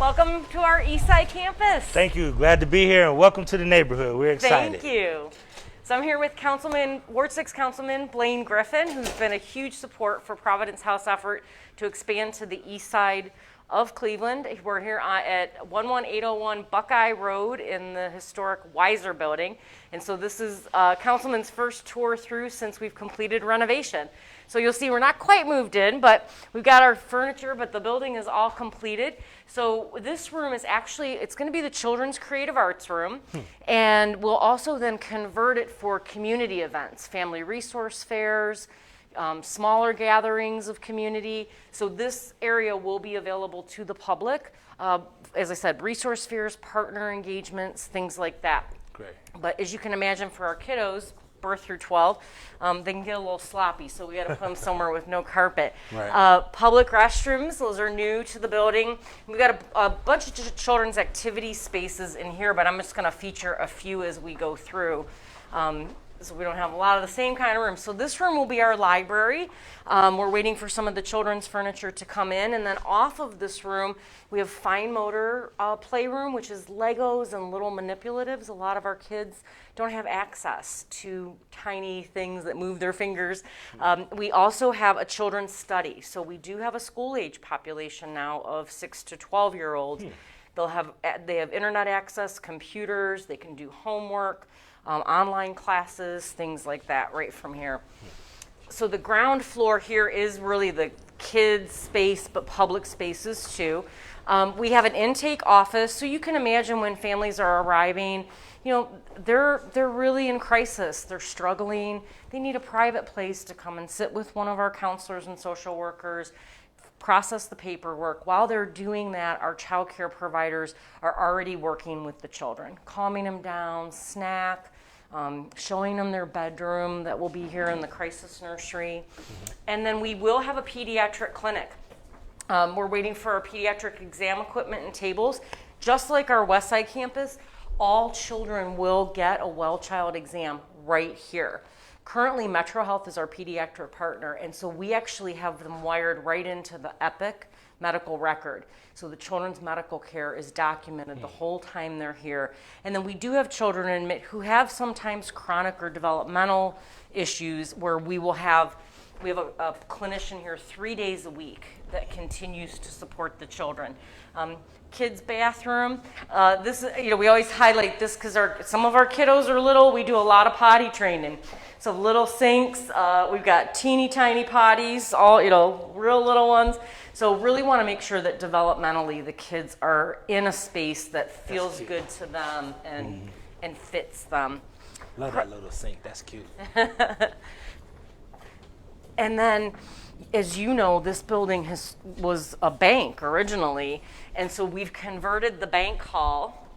Welcome to our Eastside campus. Thank you. Glad to be here and welcome to the neighborhood. We're excited. Thank you. So I'm here with Ward 6 Councilman Blaine Griffin, who's been a huge support for Providence House effort to expand to the east side of Cleveland. We're here at 11801 Buckeye Road in the historic Weiser building. And so this is Councilman's first tour through since we've completed renovation. So you'll see we're not quite moved in, but we've got our furniture, but the building is all completed. So this room is actually, it's going to be the Children's Creative Arts Room, and we'll also then convert it for community events, family resource fairs, smaller gatherings of community. So this area will be available to the public. As I said, resource fairs, partner engagements, things like that. Great. But as you can imagine, for our kiddos, birth through 12, they can get a little sloppy, so we got to put them somewhere with no carpet. Right. Public restrooms, those are new to the building. We've got a bunch of children's activity spaces in here, but I'm just going to feature a few as we go through. So we don't have a lot of the same kind of rooms. So this room will be our library. We're waiting for some of the children's furniture to come in. And then off of this room, we have fine motor playroom, which is Legos and little manipulatives. A lot of our kids don't have access to tiny things that move their fingers. We also have a children's study. So we do have a school age population now of 6 to 12-year-olds. They have internet access, computers, they can do homework. Online classes, things like that right from here. So the ground floor here is really the kids' space, but public spaces too. We have an intake office, so you can imagine when families are arriving, they're really in crisis. They're struggling. They need a private place to come and sit with one of our counselors and social workers, process the paperwork. While they're doing that, our child care providers are already working with the children, calming them down, snack, showing them their bedroom that will be here in the crisis nursery. And then we will have a pediatric clinic. We're waiting for our pediatric exam equipment and tables. Just like our Westside campus, all children will get a well-child exam right here. Currently, Metro Health is our pediatric partner, and so we actually have them wired right into the Epic medical record. So the children's medical care is documented the whole time they're here. And then we do have children who have sometimes chronic or developmental issues where we have a clinician here 3 days a week that continues to support the children. Kids bathroom. We always highlight this because some of our kiddos are little. We do a lot of potty training. So little sinks. We've got teeny tiny potties, all real little ones. So really want to make sure that developmentally the kids are in a space that feels good to them and fits them. Love that little sink. That's cute. And then, as you know, this building was a bank originally, and so we've converted the bank hall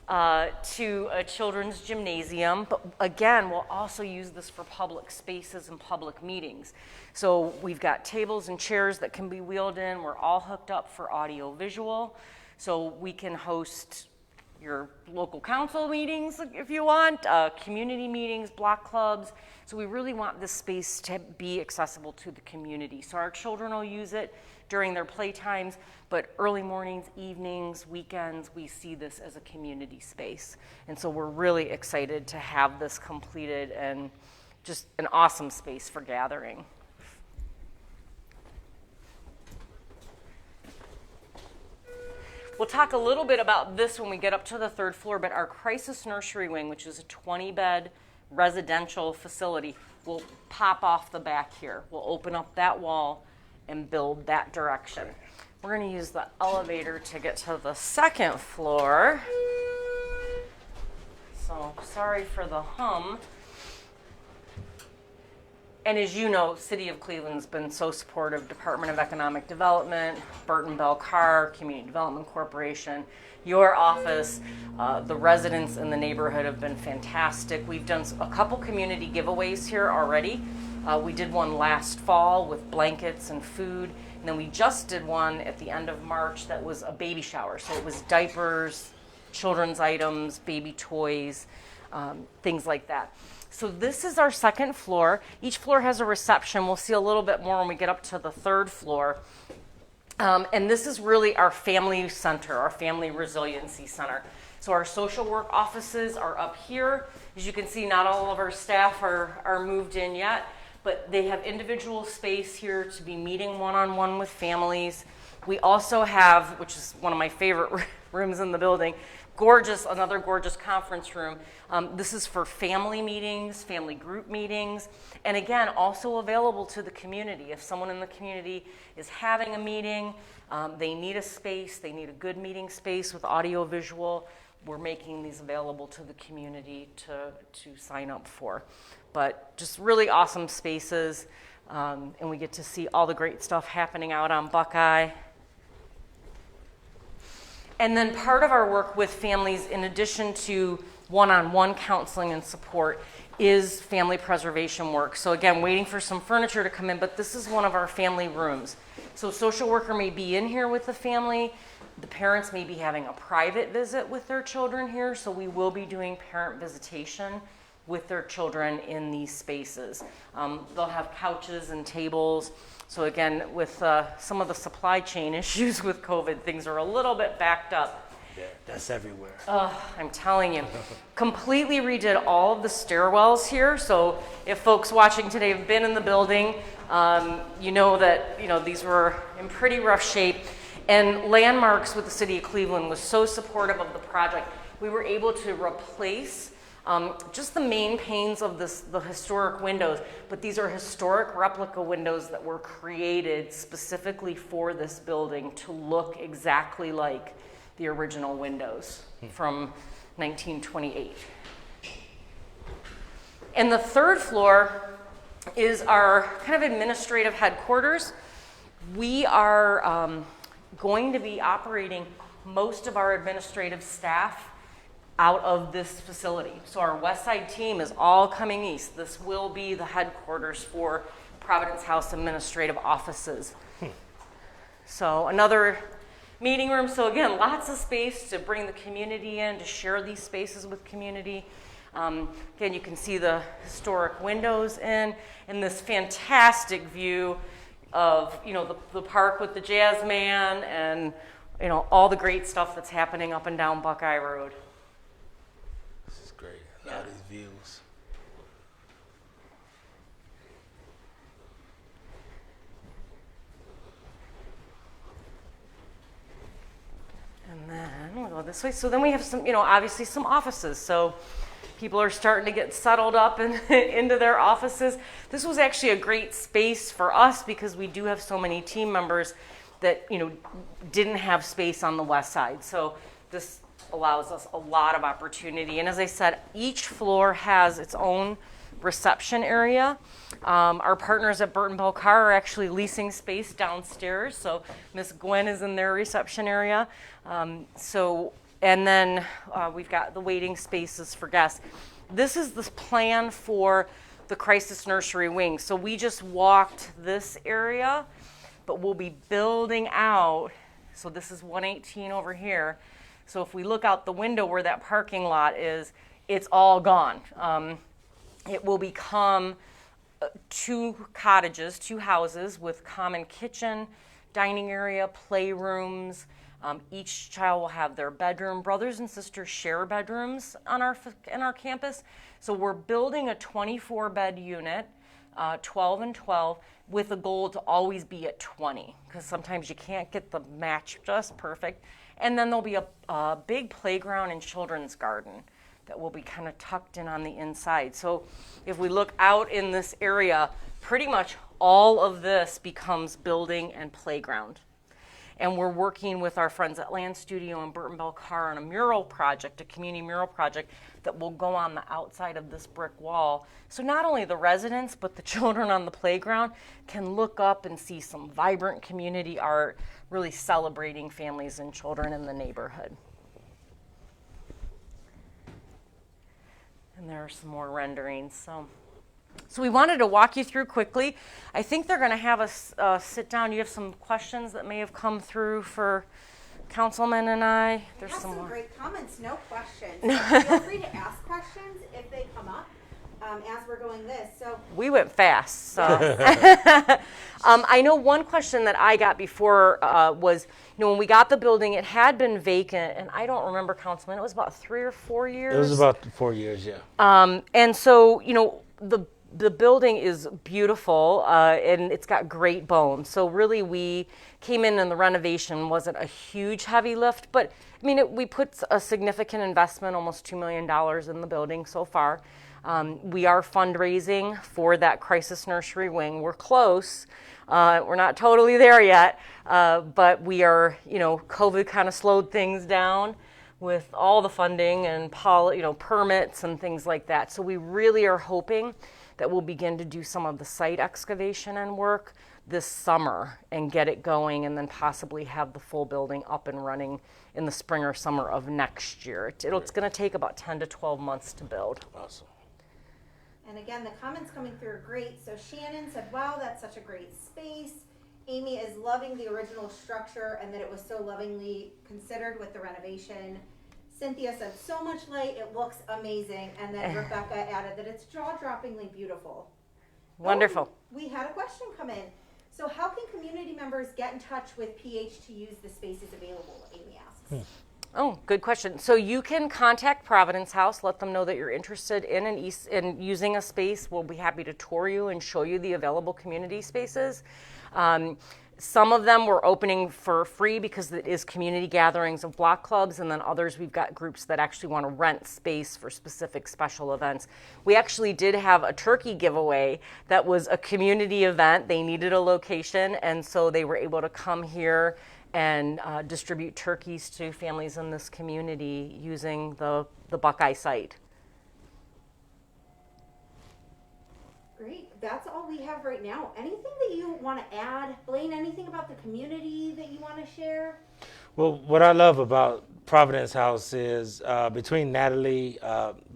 to a children's gymnasium. But again, we'll also use this for public spaces and public meetings. So we've got tables and chairs that can be wheeled in. We're all hooked up for audio visual. So we can host your local council meetings if you want, community meetings, block clubs. So we really want this space to be accessible to the community. So our children will use it during their playtimes, but early mornings, evenings, weekends, we see this as a community space. And so we're really excited to have this completed and just an awesome space for gathering. We'll talk a little bit about this when we get up to the third floor, but our crisis nursery wing, which is a 20-bed residential facility, will pop off the back here. We'll open up that wall and build that direction. We're going to use the elevator to get to the second floor. So sorry for the hum. And as you know, City of Cleveland's been so supportive. Department of Economic Development, Burton Bell Carr, Community Development Corporation, your office, the residents in the neighborhood have been fantastic. We've done a couple community giveaways here already. We did one last fall with blankets and food, and then we just did one at the end of March that was a baby shower. So it was diapers, children's items, baby toys, things like that. So this is our second floor. Each floor has a reception. We'll see a little bit more when we get up to the third floor. And this is really our family center, our family resiliency center. So our social work offices are up here. As you can see, not all of our staff are moved in yet, but they have individual space here to be meeting one-on-one with families. We also have, which is one of my favorite rooms in the building, another gorgeous conference room. This is for family meetings, family group meetings, and again, also available to the community. If someone in the community is having a meeting, they need a space, they need a good meeting space with audio visual, we're making these available to the community to sign up for. But just really awesome spaces, and we get to see all the great stuff happening out on Buckeye. And then part of our work with families, in addition to one-on-one counseling and support, is family preservation work. So again, waiting for some furniture to come in, but this is one of our family rooms. So social worker may be in here with the family. The parents may be having a private visit with their children here, so we will be doing parent visitation with their children in these spaces. They'll have couches and tables. So again, with some of the supply chain issues with COVID, things are a little bit backed up. Yeah, that's everywhere. I'm telling you. Completely redid all of the stairwells here. So if folks watching today have been in the building, you know that these were in pretty rough shape. And Landmarks with the City of Cleveland was so supportive of the project. We were able to replace just the main panes of the historic windows, but these are historic replica windows that were created specifically for this building to look exactly like the original windows from 1928. And the third floor is our kind of administrative headquarters. We are going to be operating most of our administrative staff out of this facility. So our West Side team is all coming east. This will be the headquarters for Providence House administrative offices. So another meeting room. So again, lots of space to bring the community in, to share these spaces with community. Again, you can see the historic windows in, and this fantastic view of the park with the jazz man and all the great stuff that's happening up and down Buckeye Road. This is great. All these views. And then we'll go this way. So then we have some, obviously some offices. So people are starting to get settled up and into their offices. This was actually a great space for us because we do have so many team members that, didn't have space on the west side. So this allows us a lot of opportunity. And as I said, each floor has its own reception area. Our partners at Burton Bell Carr are actually leasing space downstairs. So Miss Gwen is in their reception area. And then we've got the waiting spaces for guests. This is the plan for the crisis nursery wing. So we just walked this area, but we'll be building out. So this is 118 over here. So if we look out the window where that parking lot is, it's all gone. It will become 2 cottages, 2 houses with common kitchen, dining area, playrooms. Each child will have their bedroom. Brothers and sisters share bedrooms on our campus. So we're building a 24-bed unit, 12 and 12, with a goal to always be at 20, because sometimes you can't get the match just perfect. And then there'll be a big playground and children's garden that will be kind of tucked in on the inside. So if we look out in this area, pretty much all of this becomes building and playground. And we're working with our friends at Land Studio and Burton Bell Carr on a mural project, a community mural project that will go on the outside of this brick wall. So not only the residents, but the children on the playground can look up and see some vibrant community art, really celebrating families and children in the neighborhood. And there are some more renderings. So we wanted to walk you through quickly. I think they're going to have us sit down. You have some questions that may have come through for Councilman and I. There's some great comments, no questions. Feel free to ask questions if they come up. as we're going this. So We went fast, so. I know one question that I got before was, when we got the building, it had been vacant, and I don't remember, Councilman, it was about 3 or 4 years? It was about 4 years, yeah. And so, the building is beautiful, and it's got great bones. So really, we came in and the renovation wasn't a huge heavy lift, but I mean, we put a significant investment, almost $2 million in the building so far. We are fundraising for that crisis nursery wing. We're close. We're not totally there yet, but we are, COVID kind of slowed things down with all the funding and permits and things like that. So we really are hoping that we'll begin to do some of the site excavation and work this summer and get it going, and then possibly have the full building up and running in the spring or summer of next year. It's going to take about 10 to 12 months to build. Awesome. And again, the comments coming through are great. So Shannon said, wow, that's such a great space. Amy is loving the original structure and that it was so lovingly considered with the renovation. Cynthia said, so much light, it looks amazing. And then Rebecca added that it's jaw-droppingly beautiful. Wonderful. Oh, we had a question come in. So how can community members get in touch with PH to use the spaces available, Amy asks. Oh, good question. So you can contact Providence House, let them know that you're interested in using a space. We'll be happy to tour you and show you the available community spaces. Some of them we're opening for free because it is community gatherings of block clubs, and then others we've got groups that actually want to rent space for specific special events. We actually did have a turkey giveaway that was a community event. They needed a location, and so they were able to come here and distribute turkeys to families in this community using the Buckeye site. Great. That's all we have right now. Anything that you want to add? Blaine, anything about the community that you want to share? Well, what I love about Providence House is between Natalie,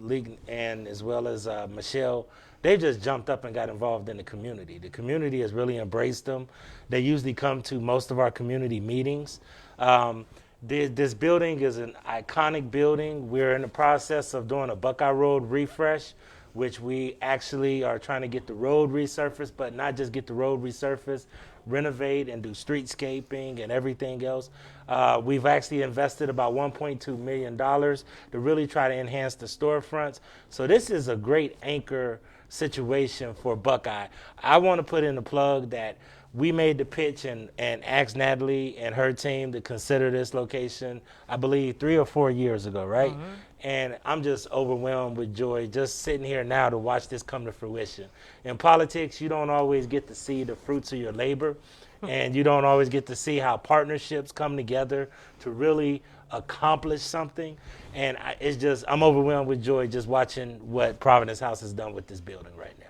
Lee, and as well as Michelle, they've just jumped up and got involved in the community. The community has really embraced them. They usually come to most of our community meetings. This building is an iconic building. We're in the process of doing a Buckeye Road refresh, which we actually are trying to get the road resurfaced, but not just get the road resurfaced, renovate and do streetscaping and everything else. We've actually invested about $1.2 million to really try to enhance the storefronts. So this is a great anchor situation for Buckeye. I want to put in a plug that we made the pitch and asked Natalie and her team to consider this location, I believe 3 or 4 years ago, right? Mm-hmm. And I'm just overwhelmed with joy just sitting here now to watch this come to fruition. In politics, you don't always get to see the fruits of your labor, and you don't always get to see how partnerships come together to really accomplish something. And I'm overwhelmed with joy just watching what Providence House has done with this building right now.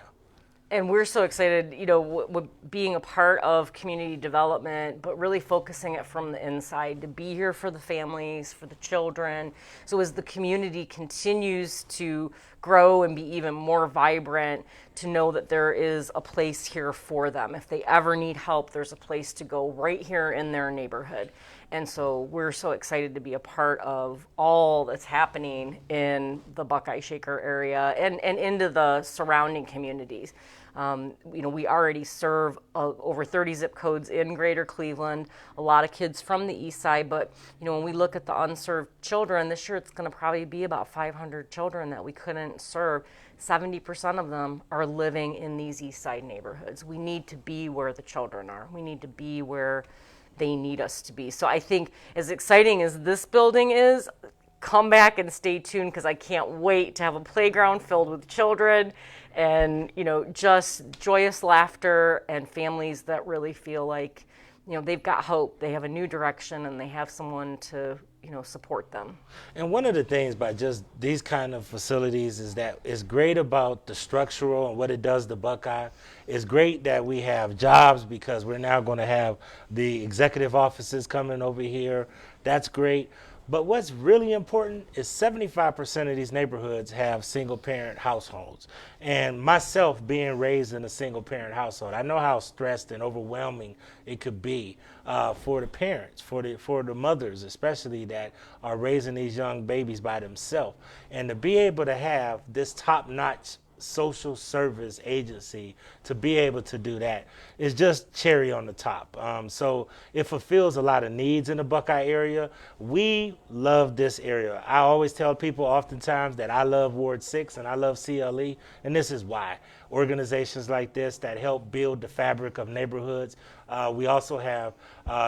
And we're so excited, with being a part of community development, but really focusing it from the inside to be here for the families, for the children. So as the community continues to grow and be even more vibrant, to know that there is a place here for them. If they ever need help, there's a place to go right here in their neighborhood. And so we're so excited to be a part of all that's happening in the Buckeye Shaker area and into the surrounding communities. We already serve over 30 zip codes in Greater Cleveland, a lot of kids from the east side, but when we look at the unserved children, this year it's going to probably be about 500 children that we couldn't serve. 70% of them are living in these east side neighborhoods. We need to be where the children are. We need to be where they need us to be. So I think as exciting as this building is, come back and stay tuned, because I can't wait to have a playground filled with children and just joyous laughter and families that really feel like they've got hope, they have a new direction, and they have someone to support them. And one of the things by just these kind of facilities is that it's great about the structural and what it does to Buckeye. It's great that we have jobs because we're now going to have the executive offices coming over here. That's great. But what's really important is 75% of these neighborhoods have single-parent households. And myself being raised in a single-parent household, I know how stressed and overwhelming it could be for the parents, for the mothers especially, that are raising these young babies by themselves. And to be able to have this top-notch social service agency to be able to do that is just cherry on the top. So it fulfills a lot of needs in the Buckeye area. We love this area. I always tell people oftentimes that I love Ward 6 and I love CLE, and this is why. Organizations like this that help build the fabric of neighborhoods. We also have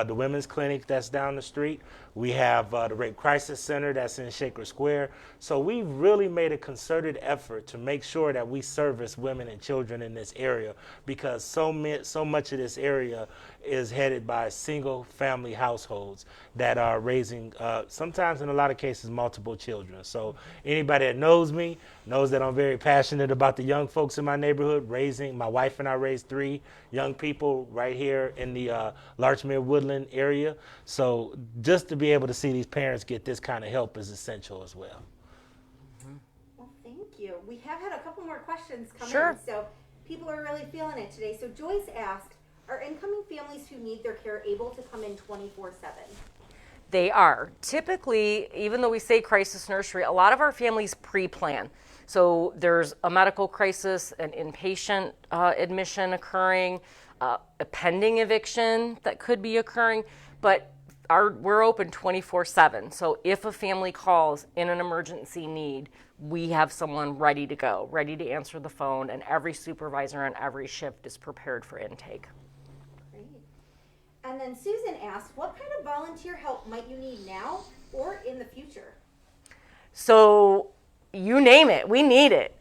the Women's Clinic that's down the street. We have the Rape Crisis Center that's in Shaker Square. So we've really made a concerted effort to make sure that we service women and children in this area, because so much of this area is headed by single family households that are raising, sometimes in a lot of cases, multiple children. So anybody that knows me knows that I'm very passionate about the young folks in my neighborhood. My wife and I raised 3 young people right here in the Larchmere Woodland area. So just to be able to see these parents get this kind of help is essential as well. Well, thank you. We have had a couple more questions come Sure. in, so people are really feeling it today. So Joyce asked, are incoming families who need their care able to come in 24/7? They are. Typically, even though we say crisis nursery, a lot of our families pre-plan. So there's a medical crisis, an inpatient admission occurring, a pending eviction that could be occurring, but we're open 24/7. So if a family calls in an emergency need, we have someone ready to go, ready to answer the phone, and every supervisor on every shift is prepared for intake. Great. And then Susan asked, what kind of volunteer help might you need now or in the future? So you name it, we need it.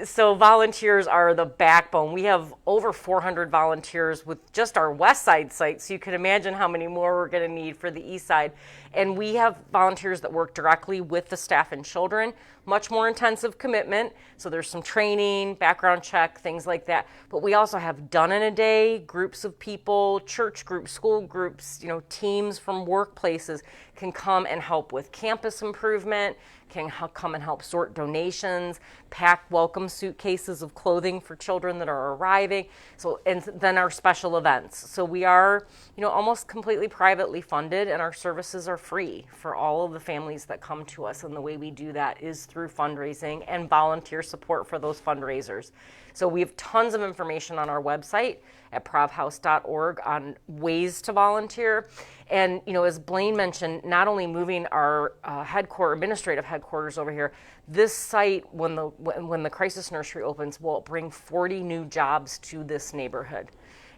So volunteers are the backbone. We have over 400 volunteers with just our west side site, so you can imagine how many more we're going to need for the east side. And we have volunteers that work directly with the staff and children, much more intensive commitment. So there's some training, background check, things like that. But we also have done in a day, groups of people, church groups, school groups, teams from workplaces can come and help with campus improvement, can come and help sort donations, pack welcome suitcases of clothing for children that are arriving. So, and then our special events. So we are, almost completely privately funded, and our services are free for all of the families that come to us. And the way we do that is through fundraising and volunteer support for those fundraisers. So we have tons of information on our website at provhouse.org on ways to volunteer. And, as Blaine mentioned, not only moving our administrative headquarters over here, this site, when the crisis nursery opens, will bring 40 new jobs to this neighborhood.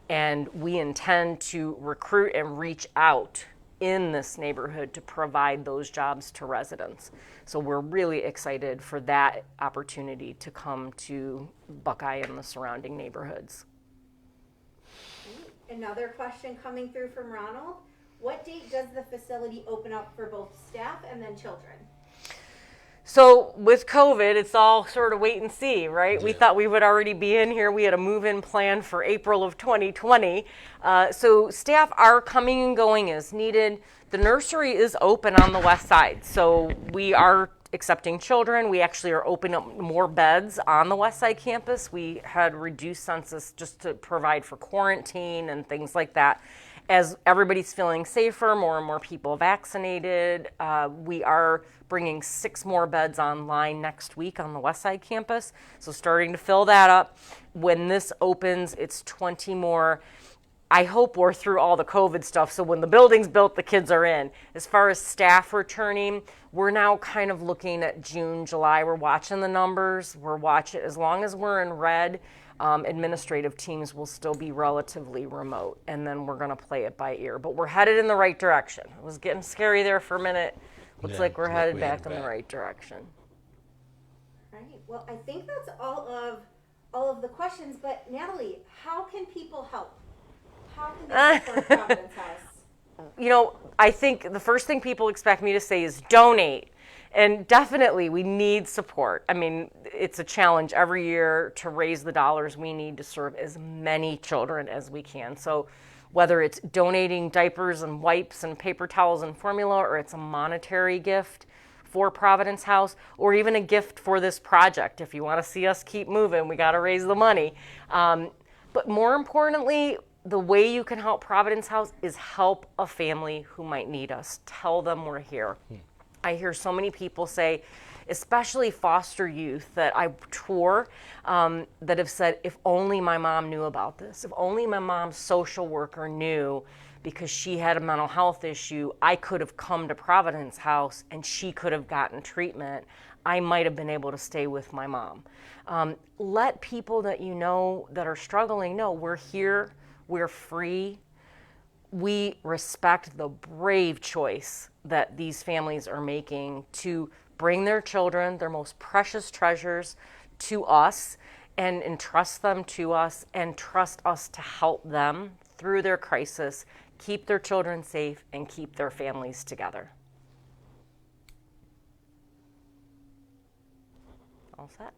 And we intend to recruit and reach out in this neighborhood to provide those jobs to residents. So we're really excited for that opportunity to come to Buckeye and the surrounding neighborhoods. Another question coming through from Ronald. What date does the facility open up for both staff and then children? So with COVID, it's all sort of wait and see, right? Yeah. We thought we would already be in here. We had a move-in plan for April of 2020. So staff are coming and going as needed. The nursery is open on the west side. So we are accepting children. We actually are opening up more beds on the west side campus. We had reduced census just to provide for quarantine and things like that. As everybody's feeling safer, more and more people vaccinated, we are bringing 6 more beds online next week on the west side campus. So starting to fill that up. When this opens, it's 20 more. I hope we're through all the COVID stuff, so when the building's built, the kids are in. As far as staff returning, we're now kind of looking at June, July. We're watching the numbers. We're watching, as long as we're in red, administrative teams will still be relatively remote, and then we're going to play it by ear. But we're headed in the right direction. It was getting scary there for a minute. Looks like we're headed back in the right direction. All right. Well, I think that's all of the questions. But Natalie, how can people help? How can they support Providence House? I think the first thing people expect me to say is donate. And definitely, we need support. I mean, it's a challenge every year to raise the dollars we need to serve as many children as we can. So whether it's donating diapers and wipes and paper towels and formula, or it's a monetary gift for Providence House, or even a gift for this project. If you want to see us keep moving, we got to raise the money. But more importantly, the way you can help Providence House is help a family who might need us. Tell them we're here. I hear so many people say, especially foster youth that I tour, that have said, if only my mom knew about this, if only my mom's social worker knew, because she had a mental health issue, I could have come to Providence House and she could have gotten treatment. I might have been able to stay with my mom. Let people that you know that are struggling know we're here, we're free. We respect the brave choice that these families are making to bring their children, their most precious treasures, to us and entrust them to us and trust us to help them through their crisis, keep their children safe, and keep their families together. All set.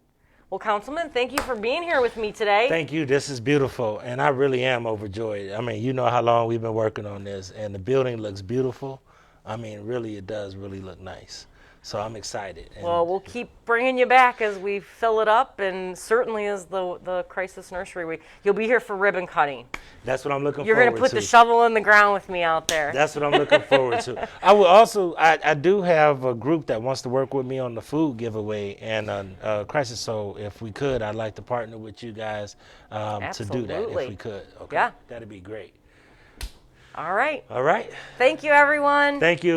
Well, Councilman, thank you for being here with me today. Thank you. This is beautiful, and I really am overjoyed. I mean, you know how long we've been working on this, and the building looks beautiful. I mean, really, it does really look nice. So I'm excited. And well, we'll keep bringing you back as we fill it up, and certainly as the crisis nursery week. You'll be here for ribbon cutting. That's what I'm looking You're forward to. going to put the shovel in the ground with me out there. That's what I'm looking forward to. I will also, I do have a group that wants to work with me on the food giveaway and crisis. So if we could, I'd like to partner with you guys to do that if we could. Okay. Yeah. That'd be great. All right. All right. Thank you, everyone. Thank you.